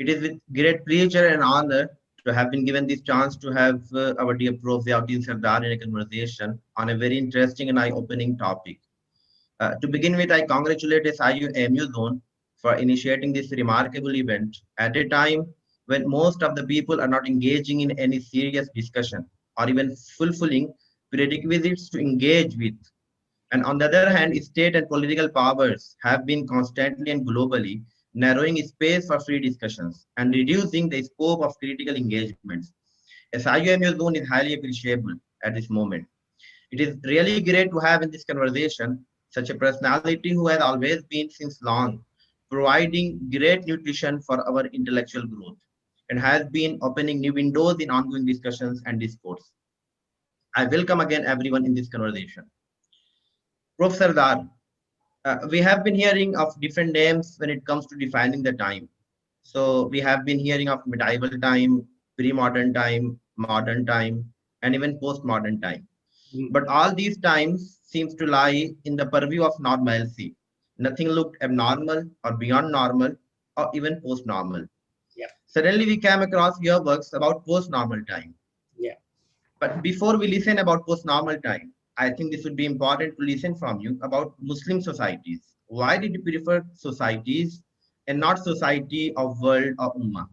It is with great pleasure and honor to have been given this chance to have our dear Prof. Ziauddin Sardar in a conversation on a very interesting and eye-opening topic. To begin with, I congratulate SIU Zone for initiating this remarkable event at a time when most of the people are not engaging in any serious discussion or even fulfilling prerequisites to engage with. And on the other hand, state and political powers have been constantly and globally narrowing space for free discussions and reducing the scope of critical engagements. SIU Zone is highly appreciable at this moment. It is really great to have in this conversation such a personality who has always been since long, providing great nutrition for our intellectual growth and has been opening new windows in ongoing discussions and discourse. I welcome again everyone in this conversation. Professor Dar, we have been hearing of different names when it comes to defining the time. So we have been hearing of medieval time, modern time, and even postmodern time. But all these times seems to lie in the purview of normalcy. Nothing looked abnormal or beyond normal or even post-normal. Yeah. Suddenly we came across your works about post-normal time. Yeah. But before we listen about post-normal time, I think this would be important to listen from you about Muslim societies. Why did you prefer societies and not society of world or ummah?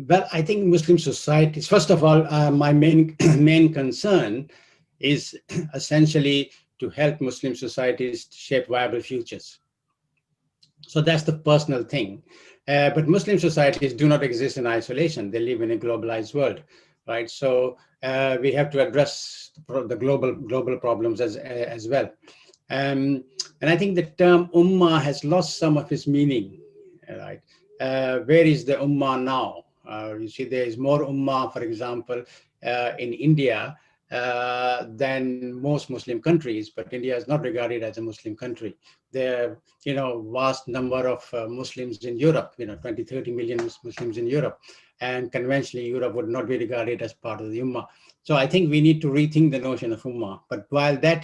Well, I think Muslim societies, first of all, my main main concern is essentially to help Muslim societies shape viable futures. So that's the personal thing. But Muslim societies do not exist in isolation. They live in a globalized world, right? So we have to address the global problems as well. And I think the term ummah has lost some of its meaning, right? Where is the ummah now? You see, there is more ummah, for example, in India than most Muslim countries, but India is not regarded as a Muslim country. There are, vast number of Muslims in Europe, 20, 30 million Muslims in Europe, and conventionally Europe would not be regarded as part of the ummah. So I think we need to rethink the notion of ummah. But while that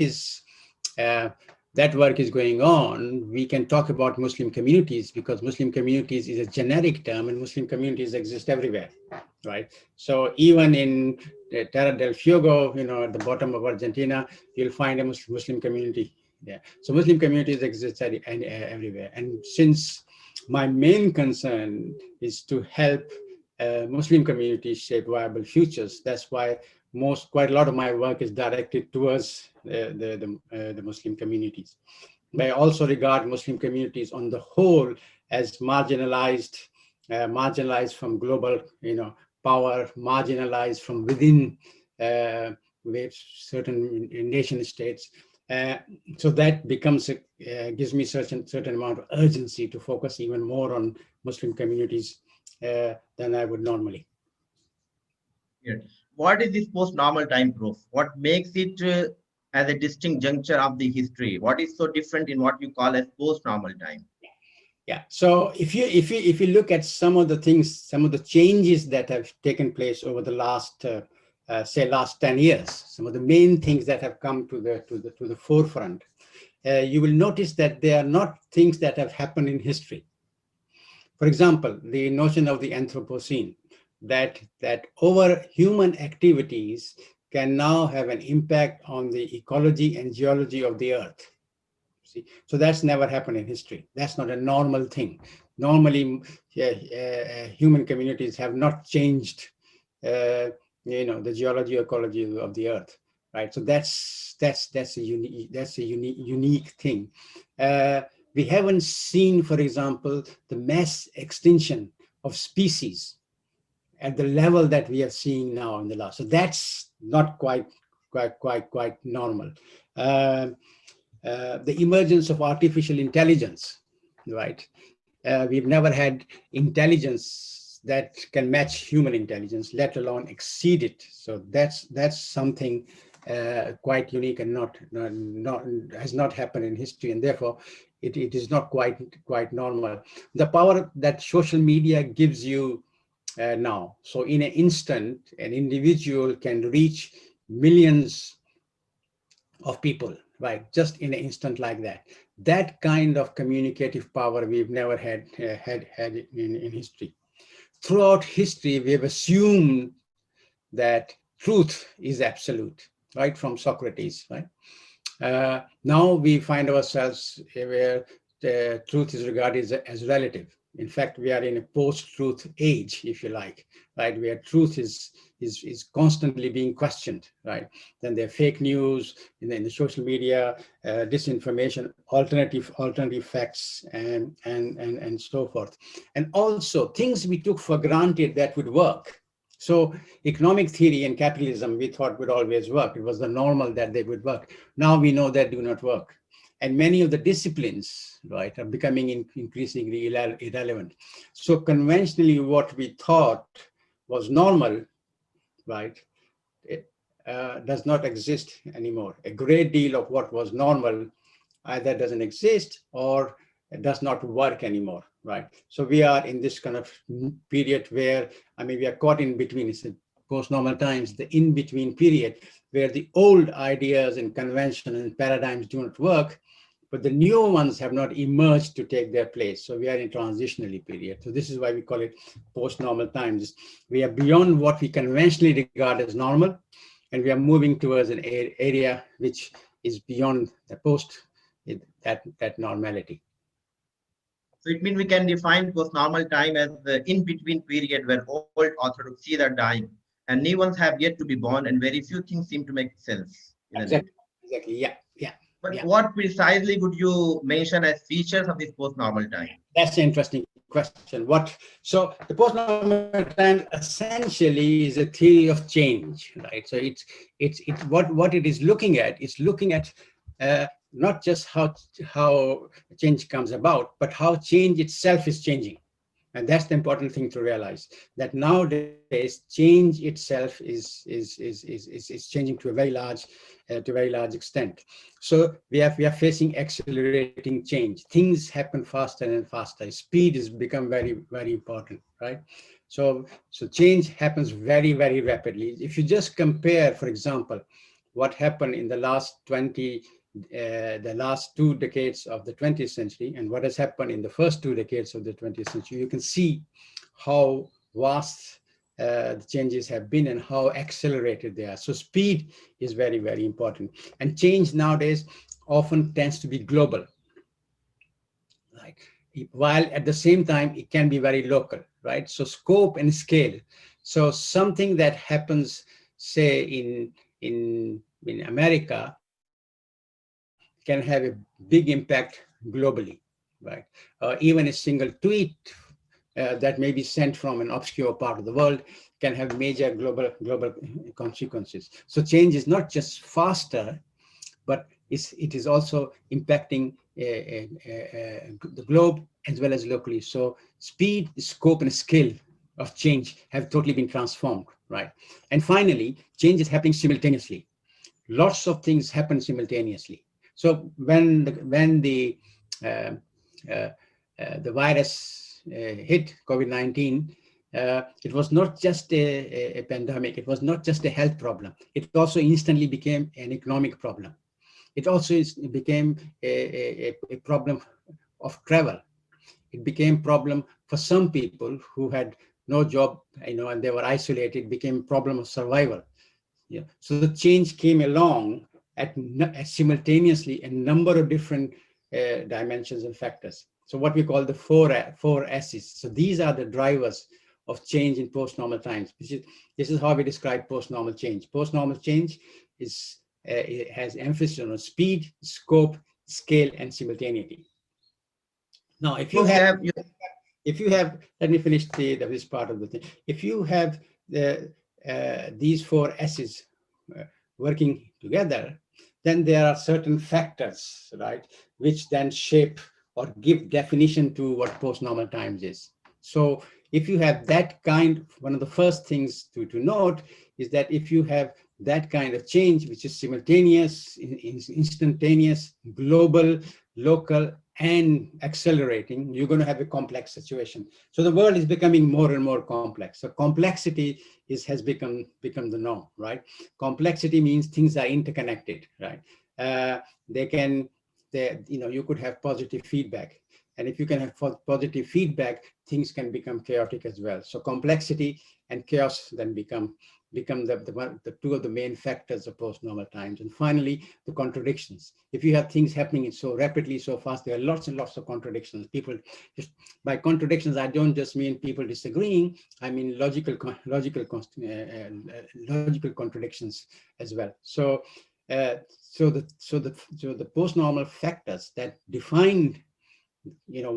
work is going on, we can talk about Muslim communities, because Muslim communities is a generic term and Muslim communities exist everywhere, right? So even in Terra del Fuego, at the bottom of Argentina, you'll find a Muslim community there. So Muslim communities exist everywhere. And since my main concern is to help Muslim communities shape viable futures, that's why quite a lot of my work is directed towards the Muslim communities. But I also regard Muslim communities on the whole as marginalized from global, power, marginalized from within certain nation states. So that gives me certain amount of urgency to focus even more on Muslim communities than I would normally. Yeah. What is this post-normal time, Prof? What makes it as a distinct juncture of the history? What is so different in what you call as post-normal time? Yeah. So if you look at some of the things, some of the changes that have taken place over the last last 10 years, some of the main things that have come to the forefront, you will notice that they are not things that have happened in history. For example, the notion of the Anthropocene, that over human activities can now have an impact on the ecology and geology of the earth. See, so that's never happened in history. That's not a normal thing. Normally, human communities have not changed, the geology, ecology of the earth, right? So that's a unique thing. We haven't seen, for example, the mass extinction of species at the level that we are seeing now in the last. So that's not quite normal. The emergence of artificial intelligence, right? We've never had intelligence that can match human intelligence, let alone exceed it. So that's something quite unique and has not happened in history, and therefore it is not quite normal. The power that social media gives you now. So in an instant, an individual can reach millions of people, right? Just in an instant like that. That kind of communicative power we've never had in history. Throughout history, we have assumed that truth is absolute, right, from Socrates, right? Now we find ourselves where the truth is regarded as relative. In fact, we are in a post-truth age, if you like, right, where truth is constantly being questioned, right? Then there are fake news in the social media, disinformation, alternative facts, and so forth. And also things we took for granted that would work. So economic theory and capitalism we thought would always work. It was the normal that they would work. Now we know that do not work. And many of the disciplines, right, are becoming increasingly irrelevant. So conventionally, what we thought was normal, right, it does not exist anymore. A great deal of what was normal either doesn't exist or does not work anymore, right? So we are in this kind of period where, I mean, we are caught in between. It's post-normal times, the in-between period where the old ideas and convention and paradigms do not work, but the new ones have not emerged to take their place. So we are in transitionary period. So this is why we call it post-normal times. We are beyond what we conventionally regard as normal, and we are moving towards an area which is beyond the that normality. So it means we can define post-normal time as the in-between period where old orthodoxies are dying and new ones have yet to be born, and very few things seem to make sense, isn't it? Exactly. Yeah. But what precisely would you mention as features of this post-normal time? That's an interesting question. So the post-normal time essentially is a theory of change, right? So it's what it is looking at. It's looking at not just how change comes about, but how change itself is changing. And that's the important thing to realize, that nowadays change itself is changing to a very large extent. So we are facing accelerating change. Things happen faster and faster. Speed has become very important, right? So change happens very rapidly. If you just compare, for example, what happened in the last 2 decades of the 20th century and what has happened in the first 2 decades of the 20th century, you can see how vast the changes have been and how accelerated they are. So speed is very important. And change nowadays often tends to be global, right? While at the same time, it can be very local, right? So scope and scale. So something that happens, say, in America can have a big impact globally, right? Even a single tweet that may be sent from an obscure part of the world can have major global consequences. So change is not just faster, but it is also impacting the globe as well as locally. So speed, scope, and scale of change have totally been transformed, right? And finally, change is happening simultaneously. Lots of things happen simultaneously. So when uh, uh, the virus hit COVID-19, it was not just a pandemic. It was not just a health problem. It also instantly became an economic problem. It also became a problem of travel. It became problem for some people who had no job, and they were isolated. It became a problem of survival. Yeah. So the change came along at simultaneously a number of different dimensions and factors. So what we call the four S's. So these are the drivers of change in post-normal times. This is how we describe post-normal change. Post-normal change it has emphasis on speed, scope, scale, and simultaneity. Now, if you have, let me finish this part of the thing. If you have these four S's working together, then there are certain factors, right, which then shape or give definition to what post-normal times is. So if you have that one of the first things to note is that if you have that kind of change, which is simultaneous, instantaneous, global, local, and accelerating, you're going to have a complex situation. So the world is becoming more and more complex. So complexity has become the norm, right? Complexity means things are interconnected, right? There there, you could have positive feedback. And if you can have positive feedback, things can become chaotic as well. So complexity and chaos then become the two of the main factors of post-normal times. And finally, the contradictions. If you have things happening so rapidly, so fast, there are lots and lots of contradictions. People just, by contradictions, I don't just mean people disagreeing, I mean logical contradictions as well. So the post-normal factors that define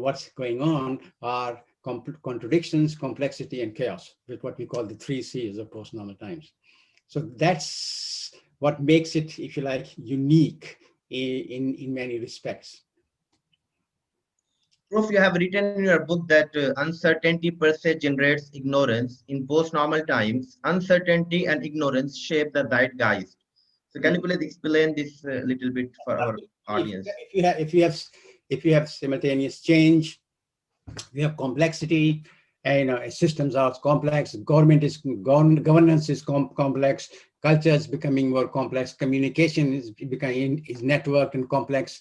what's going on are contradictions, complexity, and chaos, with what we call the 3 C's of post-normal times. So that's what makes it, if you like, unique in many respects. Prof, you have written in your book that uncertainty per se generates ignorance. In post-normal times, uncertainty and ignorance shape the zeitgeist. So can you please explain this a little bit for our audience? If you have simultaneous change, we have complexity, and systems are complex, governance is complex, culture is becoming more complex, communication is networked and complex.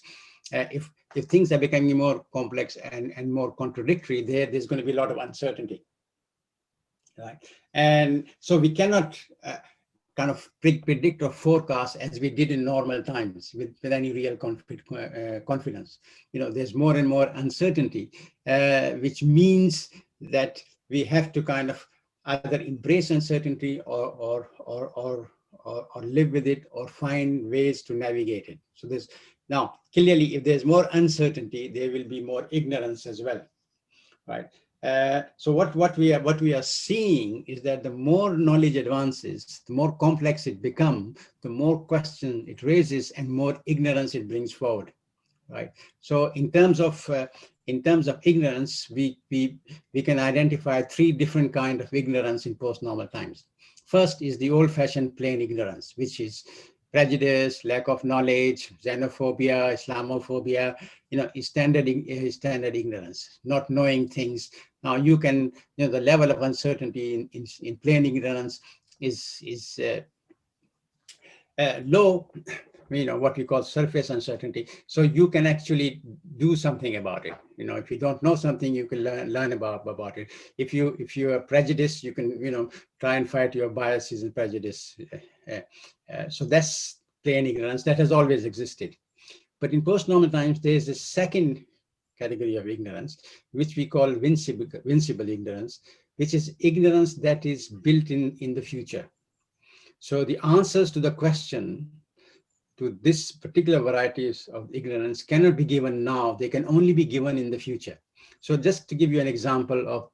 If things are becoming more complex and more contradictory, there's going to be a lot of uncertainty, right? And so we cannot kind of predict or forecast as we did in normal times with any real confidence. There's more and more uncertainty, which means that we have to kind of either embrace uncertainty or live with it or find ways to navigate it. So now clearly, if there's more uncertainty, there will be more ignorance as well, right? So what we are seeing is that the more knowledge advances, the more complex it becomes, the more question it raises, and more ignorance it brings forward, right? So in terms of ignorance, we can identify 3 different kinds of ignorance in post-normal times. First is the old-fashioned plain ignorance, which is prejudice, lack of knowledge, xenophobia, Islamophobia, standard ignorance, not knowing things. Now you can, the level of uncertainty in plain ignorance is low, what we call surface uncertainty. So you can actually do something about it. If you don't know something, you can learn about it. If you are prejudiced, you can, try and fight your biases and prejudice. So that's plain ignorance that has always existed. But in post-normal times, there's a second category of ignorance, which we call vincible ignorance, which is ignorance that is built in the future. So the answers to the question, to this particular varieties of ignorance, cannot be given now. They can only be given in the future. So just to give you an example of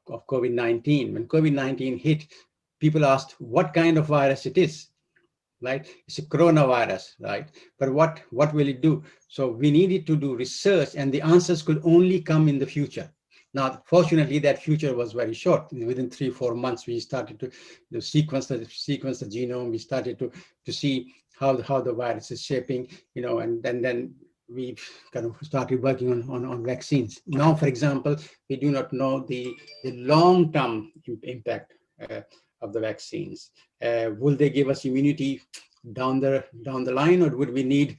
COVID-19, when COVID-19 hit, people asked what kind of virus it is, right? It's a coronavirus, right? But what will it do? So we needed to do research, and the answers could only come in the future. Now, fortunately, that future was very short. Within 3-4 months, we started to sequence the genome. We started to see how the virus is shaping, and then we kind of started working on vaccines. Now, for example, we do not know the long-term impact of the vaccines. Will they give us immunity down the line, or would we need,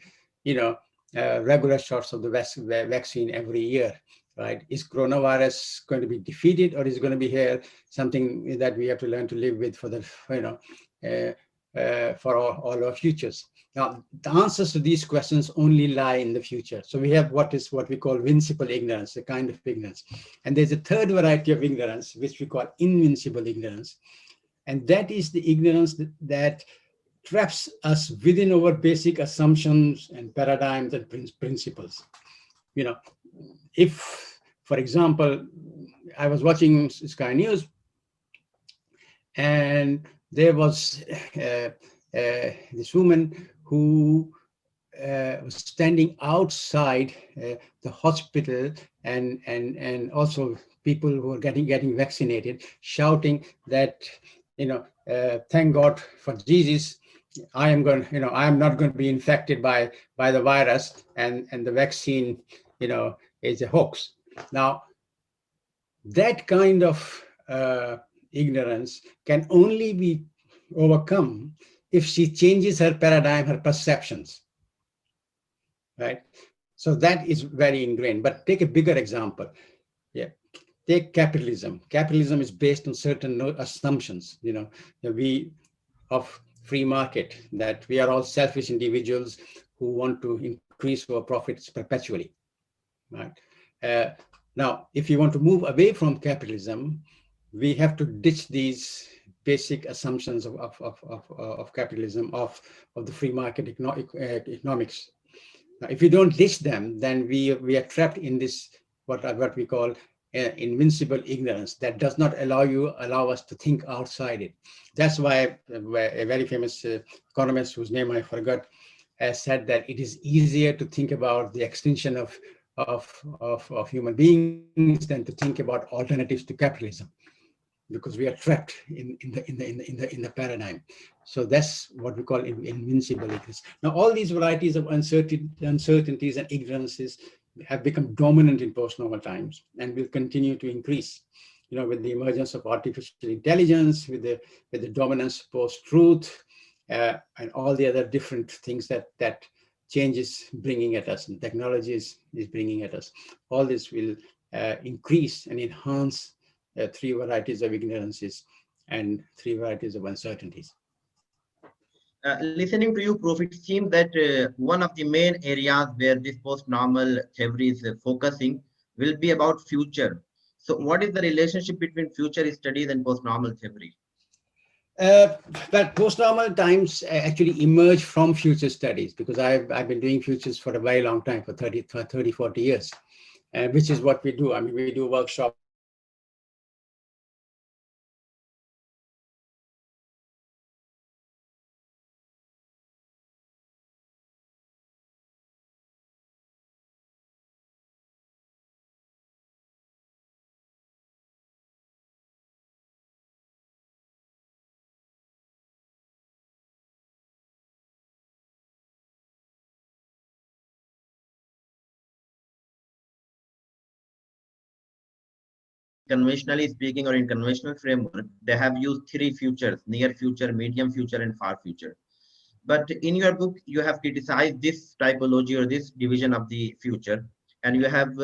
regular shots of the vaccine every year? Right? Is coronavirus going to be defeated, or is it going to be here, something that we have to learn to live with for the, for all our futures? Now, the answers to these questions only lie in the future. So we have what we call vincible ignorance, a kind of ignorance. And there's a third variety of ignorance, which we call invincible ignorance. And that is the ignorance that traps us within our basic assumptions and paradigms and principles. If, for example, I was watching Sky News, and there was this woman who was standing outside the hospital, and also people who were getting vaccinated, shouting that, thank God for Jesus, I am not going to be infected by the virus, and the vaccine, is a hoax. Now, that kind of ignorance can only be overcome if she changes her paradigm, her perceptions, right? So that is very ingrained. But take a bigger example. Yeah, take capitalism. Capitalism is based on certain assumptions. We of free market, that we are all selfish individuals who want to increase our profits perpetually, right? Uh, Now, if you want to move away from capitalism, we have to ditch these basic assumptions of capitalism, of the free market economics. Now, if we don't ditch them, then we are trapped in this, what we call invincible ignorance that does not allow us to think outside it. That's why a very famous economist whose name I forgot has said that it is easier to think about the extinction of human beings than to think about alternatives to capitalism, because we are trapped in the paradigm. So that's what we call invincible ignorance. Now, all these varieties of uncertainties and ignorances have become dominant in post-normal times and will continue to increase. With the emergence of artificial intelligence, with the dominance of post-truth, and all the other different things that change is bringing at us, and technology is bringing at us. All this will increase and enhance three varieties of ignorances and three varieties of uncertainties. Listening to you, Prof, it seems that one of the main areas where this post-normal theory is focusing will be about future. So what is the relationship between future studies and post-normal theory? But post-normal times actually emerge from future studies, because I've been doing futures for a very long time, for 30, 40 years, which is what we do. I mean, we do workshops Conventionally speaking, or in conventional framework, they have used three futures: near future, medium future, and far future. But in your book, you have criticized this typology or this division of the future, and you have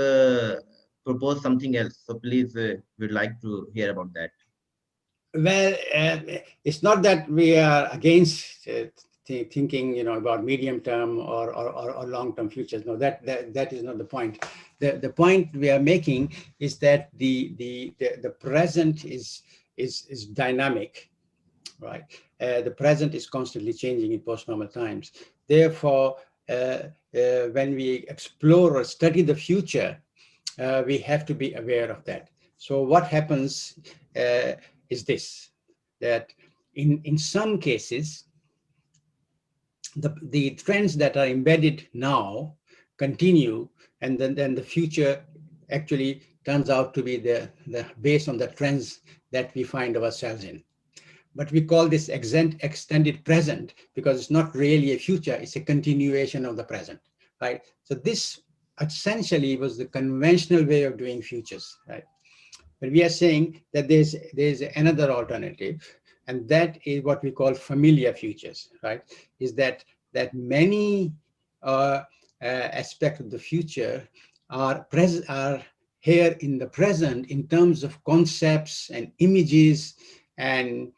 proposed something else. So please, we'd like to hear about that. Well, it's not that we are against thinking, about medium term or long term futures. No, that is not the point. The point we are making is that the present is dynamic, right? The present is constantly changing in post-normal times. Therefore, when we explore or study the future, we have to be aware of that. So what happens is this, that in some cases, the trends that are embedded now continue, and then the future actually turns out to be the based on the trends that we find ourselves in. But we call this extended present because it's not really a future, it's a continuation of the present, right? So this essentially was the conventional way of doing futures, right? But we are saying that there's another alternative, and that is what we call familiar futures, right? Is that many aspects of the future are here in the present in terms of concepts and images, and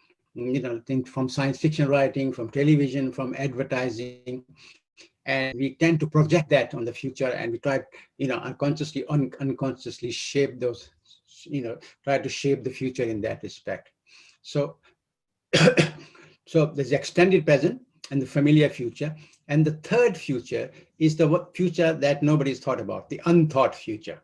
think from science fiction writing, from television, from advertising, and we tend to project that on the future, and we try, unconsciously, unconsciously shape those, try to shape the future in that respect. So, so there's the extended present and the familiar future, and the third future is the future that nobody's thought about, the unthought future.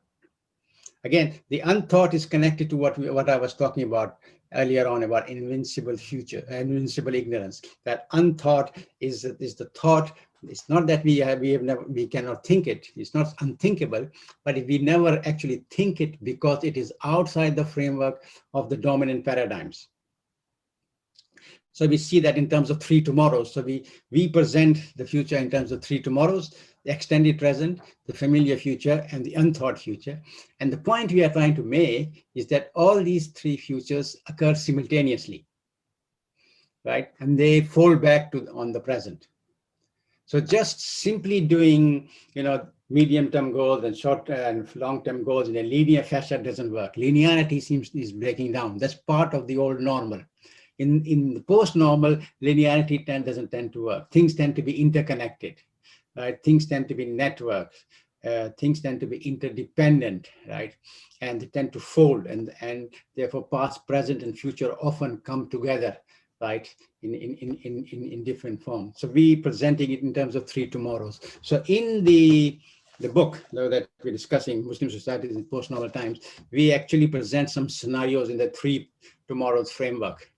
Again, the unthought is connected to what I was talking about earlier on about invincible future, invincible ignorance. That unthought is the thought. It's not that we cannot think it. It's not unthinkable, but if we never actually think it because it is outside the framework of the dominant paradigms. So we see that in terms of three tomorrows. So we present the future in terms of three tomorrows: the extended present, the familiar future, and the unthought future. And the point we are trying to make is that all these three futures occur simultaneously, right? And they fall back on the present. So just simply doing, medium-term goals and short and long-term goals in a linear fashion doesn't work. Linearity is breaking down. That's part of the old normal. In the post-normal, linearity doesn't tend to work. Things tend to be interconnected, right? Things tend to be networks. Things tend to be interdependent, right? And they tend to fold, and therefore past, present, and future often come together, right? In different forms. So we presenting it in terms of 3 tomorrows. So in the book that we're discussing, Muslim Societies in Post-Normal Times, we actually present some scenarios in the 3 tomorrows framework,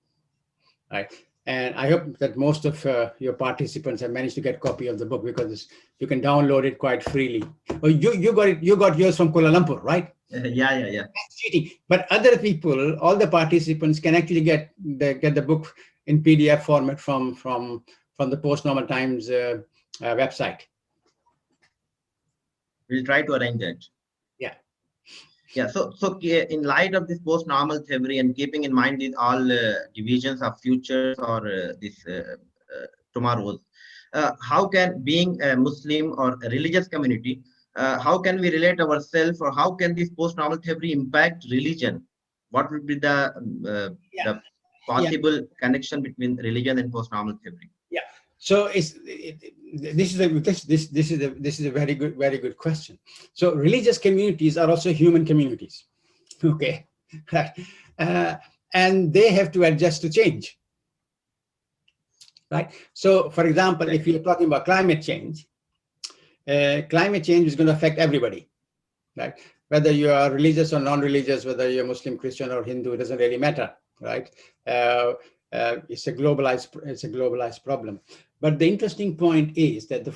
right? And I hope that most of your participants have managed to get a copy of the book, because you can download it quite freely. Oh, you got yours from Kuala Lumpur, right? Yeah. That's cheating. But other people, all the participants, can actually get the book in PDF format from the Post-Normal Times website. We'll try to arrange that. Yeah. Yeah. So in light of this post-normal theory and keeping in mind these all divisions of futures or this tomorrows, how can, being a Muslim or a religious community, how can we relate ourselves, or how can this post-normal theory impact religion? What would be the possible connection between religion and post-normal theory? Yeah. So this is a very good question. So religious communities are also human communities, okay, right? And they have to adjust to change, right? So, for example, if you're talking about climate change is going to affect everybody, right? Whether you are religious or non-religious, whether you're Muslim, Christian, or Hindu, it doesn't really matter, right? It's a globalized problem. But the interesting point is that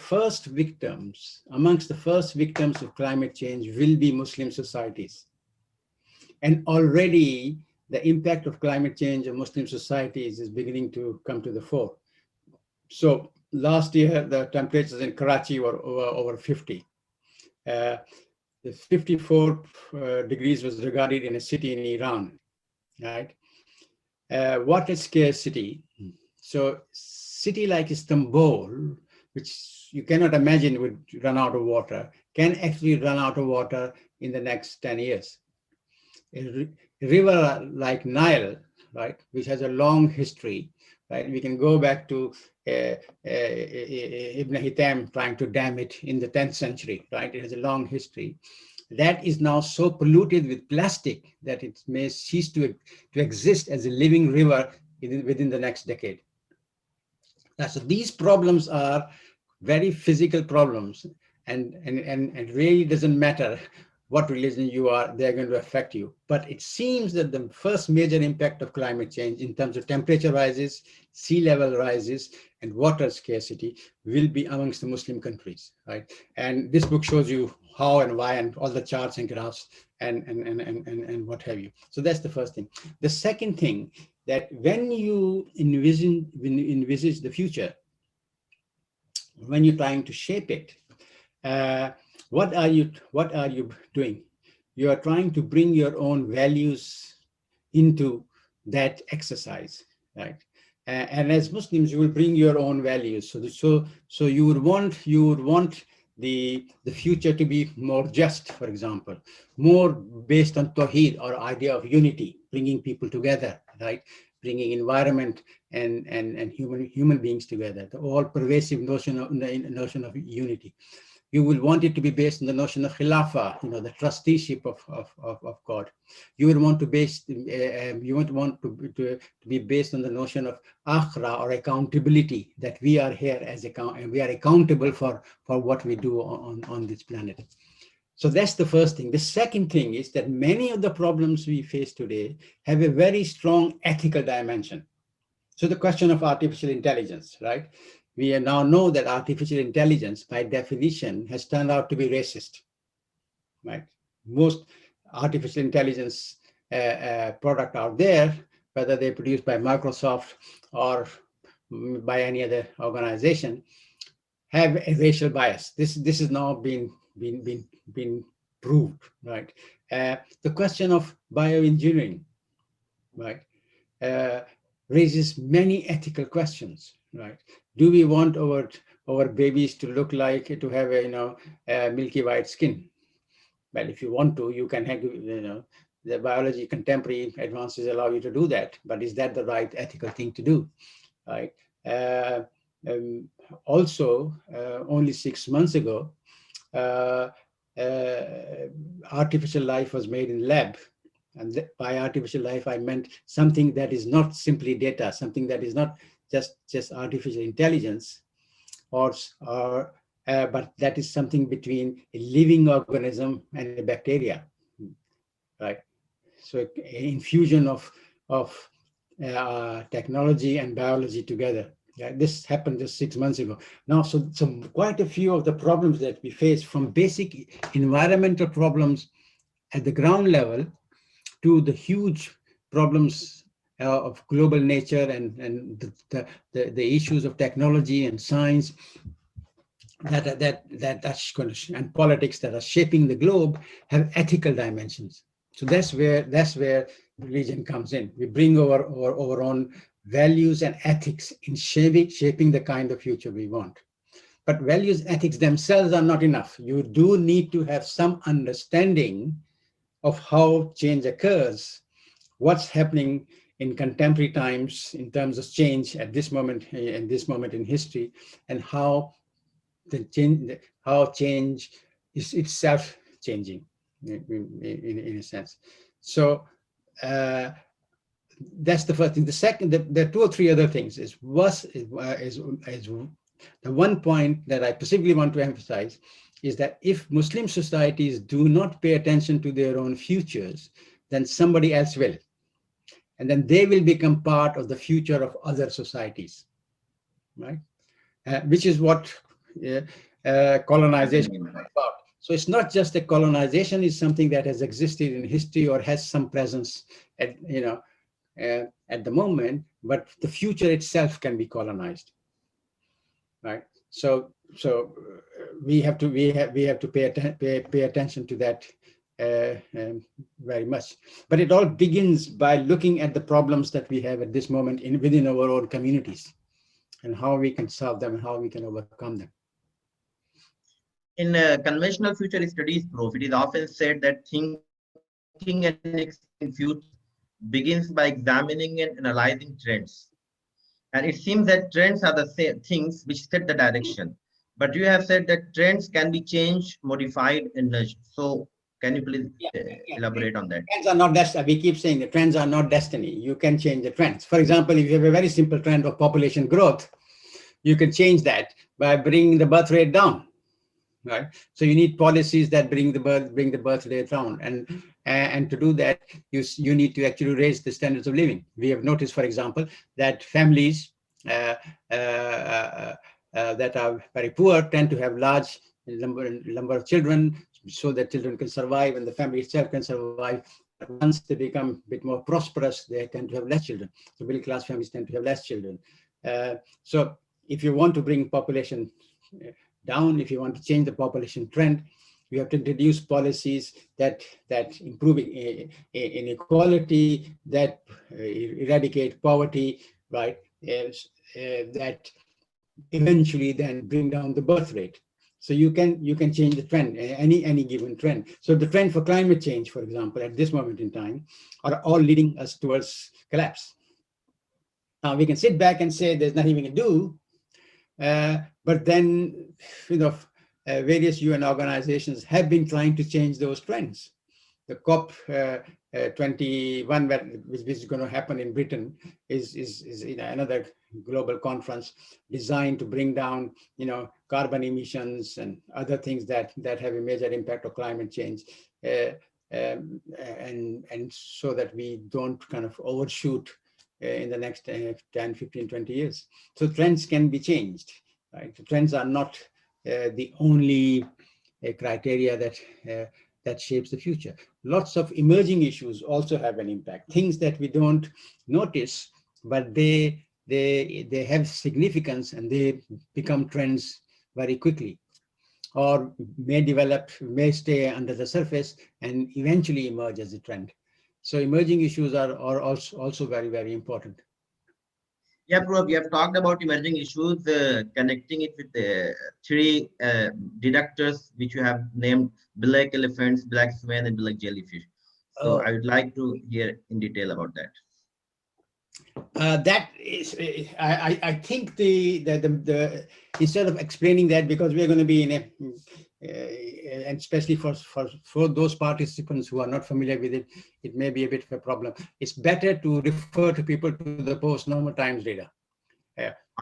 amongst the first victims of climate change will be Muslim societies. And already the impact of climate change on Muslim societies is beginning to come to the fore. So last year, the temperatures in Karachi were over 50. The 54 degrees was regarded in a city in Iran, right? Water scarcity. So city like Istanbul, which you cannot imagine would run out of water, can actually run out of water in the next 10 years. A river like Nile, right, which has a long history, right? We can go back to Ibn Hitam trying to dam it in the 10th century, right? It has a long history. That is now so polluted with plastic that it may cease to exist as a living river within the next decade. So these problems are very physical problems, and really doesn't matter what religion you are, they're going to affect you. But it seems that the first major impact of climate change in terms of temperature rises, sea level rises, and water scarcity will be amongst the Muslim countries, right? And this book shows you how and why, and all the charts and graphs and what have you. So that's the first thing. The second thing, that when you envisage the future, when you're trying to shape it, what are you doing? You are trying to bring your own values into that exercise, right? And as Muslims, you will bring your own values. So you would want the future to be more just, for example, more based on Tawheed, or idea of unity, bringing people together, right? Bringing environment and human beings together, the all pervasive notion of unity. You will want it to be based on the notion of khilafah, the trusteeship of God. You would want to be based on the notion of akhira, or accountability, that we are here and we are accountable for what we do on this planet. So that's the first thing. The second thing is that many of the problems we face today have a very strong ethical dimension. So the question of artificial intelligence, right? We now know that artificial intelligence, by definition, has turned out to be racist, right? Most artificial intelligence product out there, whether they're produced by Microsoft or by any other organization, have a racial bias. This is now been proved, right? The question of bioengineering, right, raises many ethical questions, right? Do we want our our babies to look like, to have a, a milky white skin. Well, if you want to, you can have, the biology contemporary advances allow you to do that, but is that the right ethical thing to do, right? Uh, um, Also, only 6 months ago, uh, artificial life was made in lab. And by artificial life, I meant something that is not simply data, something that is not just artificial intelligence, but that is something between a living organism and a bacteria, right? So infusion of technology and biology together. Yeah, this happened just 6 months ago. Now, so quite a few of the problems that we face, from basic environmental problems at the ground level to the huge problems of global nature and the issues of technology and science that's going to, and politics that are shaping the globe, have ethical dimensions. So that's where religion comes in. We bring our own values and ethics in shaping the kind of future we want. But values, ethics themselves are not enough. You do need to have some understanding of how change occurs, what's happening in contemporary times in terms of change at this moment, in history, and how change is itself changing in a sense. So that's the first thing. The second, there are two or three other things. Is the one point that I specifically want to emphasize is that if Muslim societies do not pay attention to their own futures, then somebody else will. And then they will become part of the future of other societies, right? Which is what colonization is about. So it's not just that colonization is something that has existed in history or has some presence at the moment, but the future itself can be colonized, right? So we have to pay attention to that very much. But it all begins by looking at the problems that we have at this moment within our own communities, and how we can solve them and how we can overcome them. In conventional future studies, Prof, it is often said that thinking and explaining future begins by examining and analyzing trends. And it seems that trends are the same things which set the direction. But you have said that trends can be changed, modified, and nudged. So can you please elaborate on that? Trends are not destiny. We keep saying the trends are not destiny. You can change the trends. For example, if you have a very simple trend of population growth, you can change that by bringing the birth rate down, right? So you need policies that bring the birth rate down, and to do that, you need to actually raise the standards of living. We have noticed, for example, that families that are very poor tend to have large number of children, so that children can survive and the family itself can survive. But once they become a bit more prosperous, they tend to have less children. So middle class families tend to have less children. So if you want to bring population down, if you want to change the population trend, you have to introduce policies that improve inequality, that eradicate poverty, right? That eventually then bring down the birth rate. So you can change the trend, any given trend. So the trend for climate change, for example, at this moment in time, are all leading us towards collapse. Now we can sit back and say there's nothing we can do, but then various UN organizations have been trying to change those trends. The COP 21, which is going to happen in Britain, is another global conference designed to bring down carbon emissions and other things that have a major impact on climate change, and so that we don't kind of overshoot in the next 10, 15, 20 years. So trends can be changed, right? The trends are not the only criteria that shapes the future. Lots of emerging issues also have an impact, things that we don't notice, but they have significance and they become trends very quickly, or may stay under the surface and eventually emerge as a trend. So emerging issues are also very, very important. Yeah, Prof, you have talked about emerging issues, connecting it with the three deductors which you have named: black elephants, black swan, and black jellyfish. So Oh, I would like to hear in detail about that. that is, I think the instead of explaining that, because we are going to be in a, and especially for those participants who are not familiar with it, it may be a bit of a problem. It's better to refer to people to the post-normal times reader.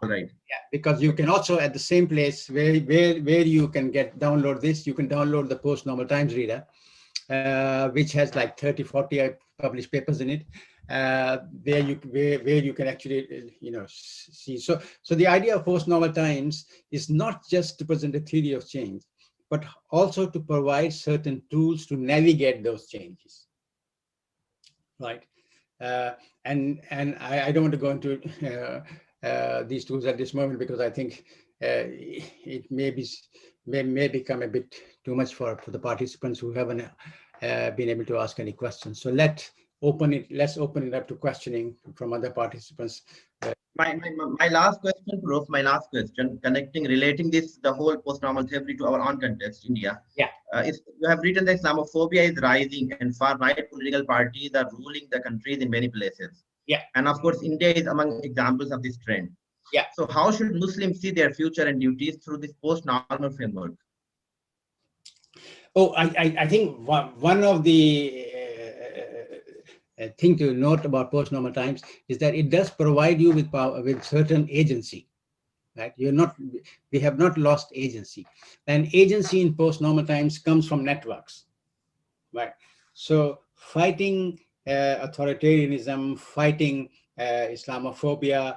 All right. Yeah, because you can also at the same place where you can download this, you can download the post-normal times reader, which has like 30, 40 published papers in it, where you can actually see. So the idea of post-normal times is not just to present a theory of change, but also to provide certain tools to navigate those changes, right? Uh, and I don't want to go into these tools at this moment, because I think it may become a bit too much for the participants who haven't been able to ask any questions. So let's open it up to questioning from other participants. My last question, Prof, my last question, relating this, the whole post-normal theory to our own context, India. Yeah. Is, you have written that Islamophobia is rising and far-right political parties are ruling the countries in many places. Yeah. And of course, India is among examples of this trend. Yeah. So how should Muslims see their future and duties through this post-normal framework? Oh, I think one of the thing to note about post-normal times is that it does provide you with power, with certain agency, right? We have not lost agency. And agency in post-normal times comes from networks, right? So fighting authoritarianism, fighting Islamophobia,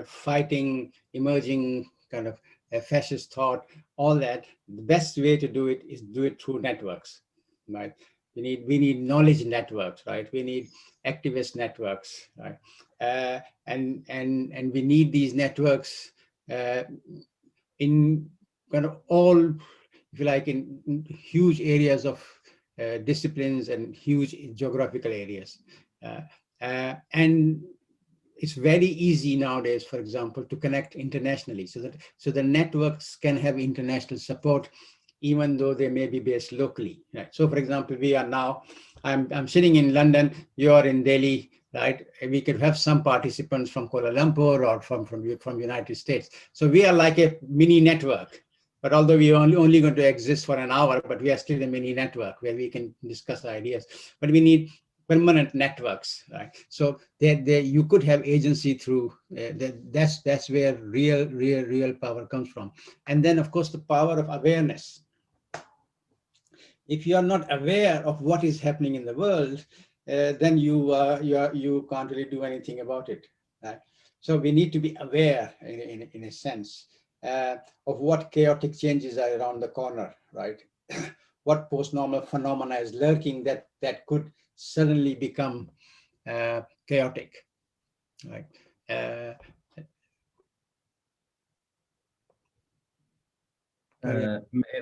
fighting emerging kind of fascist thought, all that, the best way to do it is do it through networks, right? We need knowledge networks, right? We need activist networks, right? And we need these networks in kind of all, if you like, in huge areas of disciplines and huge geographical areas. And it's very easy nowadays, for example, to connect internationally, so the networks can have international support, even though they may be based locally. Right? So, for example, I'm sitting in London, you are in Delhi, right? We could have some participants from Kuala Lumpur or from United States. So we are like a mini network. But although we are only going to exist for an hour, but we are still a mini network where we can discuss ideas. But we need permanent networks, right? So you could have agency through that's where real power comes from. And then, of course, the power of awareness. If you are not aware of what is happening in the world, then you can't really do anything about it, right? So we need to be aware, in a sense, of what chaotic changes are around the corner, right? What post-normal phenomena is lurking that could suddenly become chaotic, right?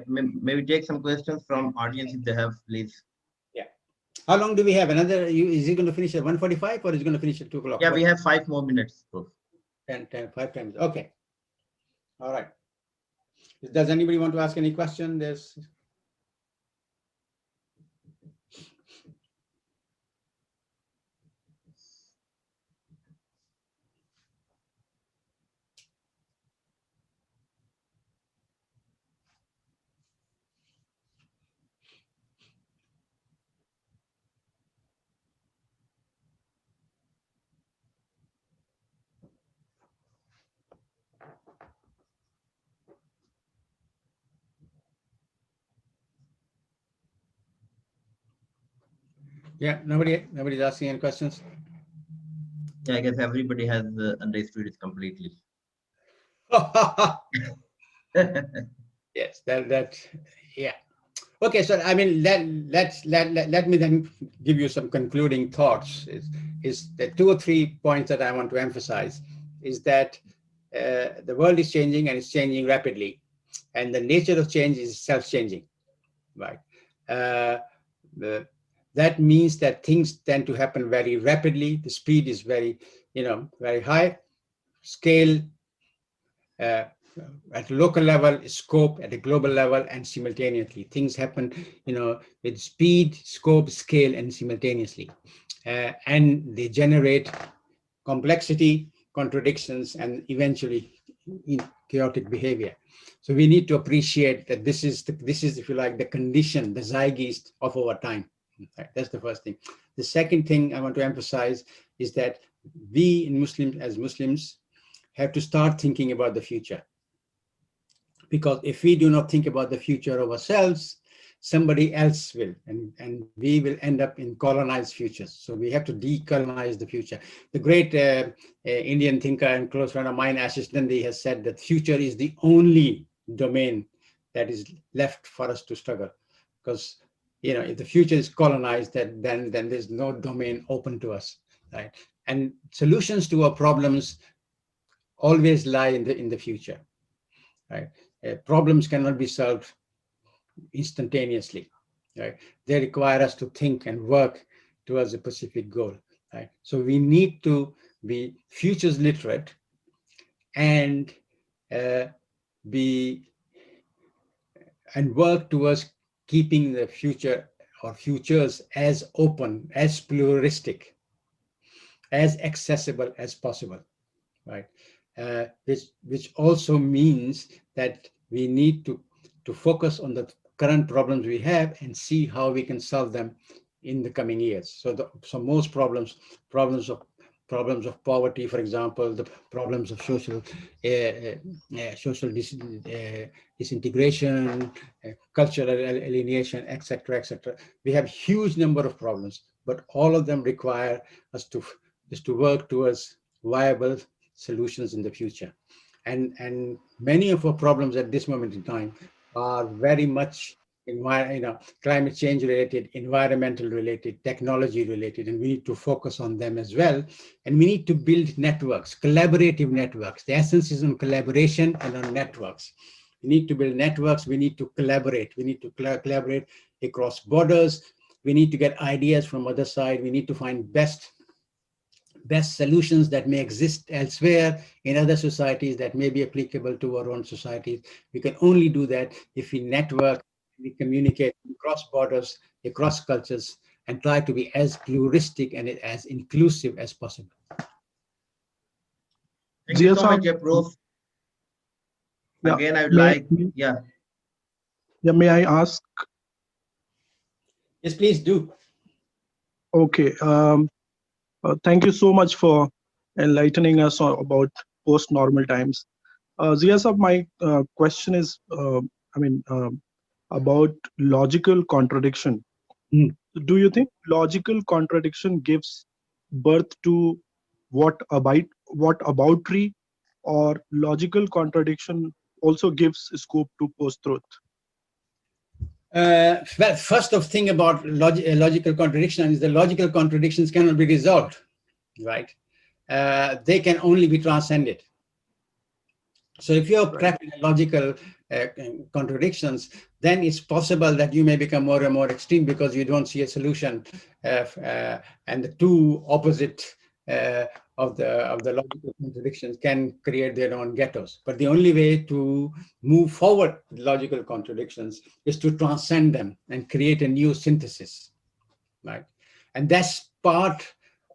Maybe take some questions from audience if they have, please. Yeah. How long do we have? Is it going to finish at 1:45 or is it going to finish at 2 o'clock? Yeah, we have 5 more minutes, Prof. 5 times. Okay. All right. Does anybody want to ask any question? Yeah, nobody's asking any questions. Yeah, I guess everybody has understood it completely. Yes, yeah. Okay, so I mean, let me then give you some concluding thoughts. Is the 2 or 3 points that I want to emphasize is that the world is changing and it's changing rapidly, and the nature of change is self-changing, right? That means that things tend to happen very rapidly. The speed is very high, scale, at a local level, scope at a global level, and simultaneously. Things happen, with speed, scope, scale, and simultaneously. And they generate complexity, contradictions, and eventually chaotic behavior. So we need to appreciate that this is, if you like, the condition, the zeitgeist of our time. That's the first thing. The second thing I want to emphasize is that we as Muslims, have to start thinking about the future. Because if we do not think about the future of ourselves, somebody else will, and we will end up in colonized futures. So we have to decolonize the future. The great Indian thinker and close friend of mine, Ashish Nandi, has said that future is the only domain that is left for us to struggle. Because if the future is colonized, then there's no domain open to us, right? And solutions to our problems always lie in the future, right? Problems cannot be solved instantaneously, right? They require us to think and work towards a specific goal, right? So we need to be futures literate and work towards keeping the future or futures as open, as pluralistic, as accessible as possible, right? Which also means that we need to focus on the current problems we have and see how we can solve them in the coming years. So most problems of poverty, for example, the problems of social disintegration, cultural alienation, etc., etc. We have huge number of problems, but all of them require us to work towards viable solutions in the future. And many of our problems at this moment in time are very much climate change related, environmental related, technology related, and we need to focus on them as well. And we need to build networks, collaborative networks. The essence is on collaboration and on networks. We need to build networks. We need to collaborate. We need to collaborate across borders. We need to get ideas from other side. We need to find best solutions that may exist elsewhere in other societies that may be applicable to our own societies. We can only do that if we network, we communicate across borders, across cultures, and try to be as pluralistic and as inclusive as possible. Thank you so much, Prof. Again, I would like, Yeah, may I ask? Yes, please do. Okay. Thank you so much for enlightening us about post-normal times. Zia Sahab, my question is, about logical contradiction. Do you think logical contradiction gives birth to what aboutry, or logical contradiction also gives scope to post-truth? Well, first of thing about logical contradiction is the logical contradictions cannot be resolved, right? They can only be transcended. So if you're trapped in logical contradictions, then it's possible that you may become more and more extreme because you don't see a solution, and the two opposite of the logical contradictions can create their own ghettos. But the only way to move forward with logical contradictions is to transcend them and create a new synthesis, right? And that's part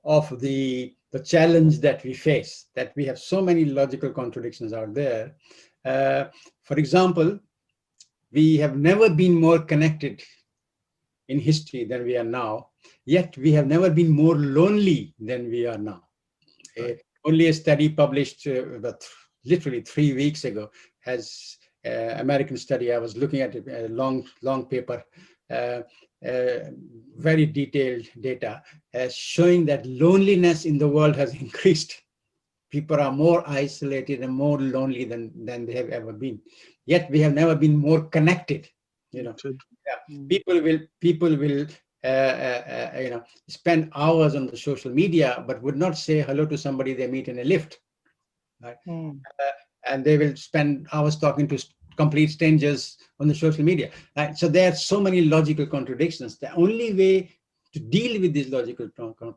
of the challenge that we face, that we have so many logical contradictions out there. For example, we have never been more connected in history than we are now, yet we have never been more lonely than we are now. Only a study published literally 3 weeks ago has American study. I was looking at a long paper, very detailed data, showing that loneliness in the world has increased. People are more isolated and more lonely than they have ever been. Yet we have never been more connected. People will spend hours on the social media, but would not say hello to somebody they meet in a lift, right? And they will spend hours talking to complete strangers on the social media, right? So there are so many logical contradictions. The only way to deal with these logical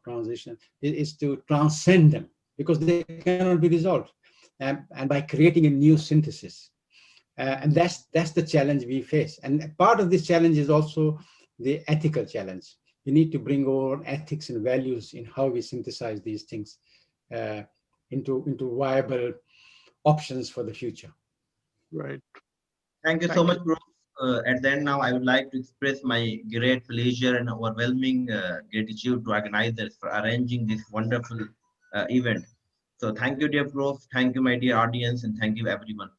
transitions is to transcend them, because they cannot be resolved. and by creating a new synthesis. And that's the challenge we face. And part of this challenge is also the ethical challenge. We need to bring our own ethics and values in how we synthesize these things into viable options for the future. Right. Thank you so Thank much, you. bro. At the end now, I would like to express my great pleasure and overwhelming gratitude to organizers for arranging this wonderful event. So thank you, dear prof. Thank you, my dear audience, and thank you, everyone.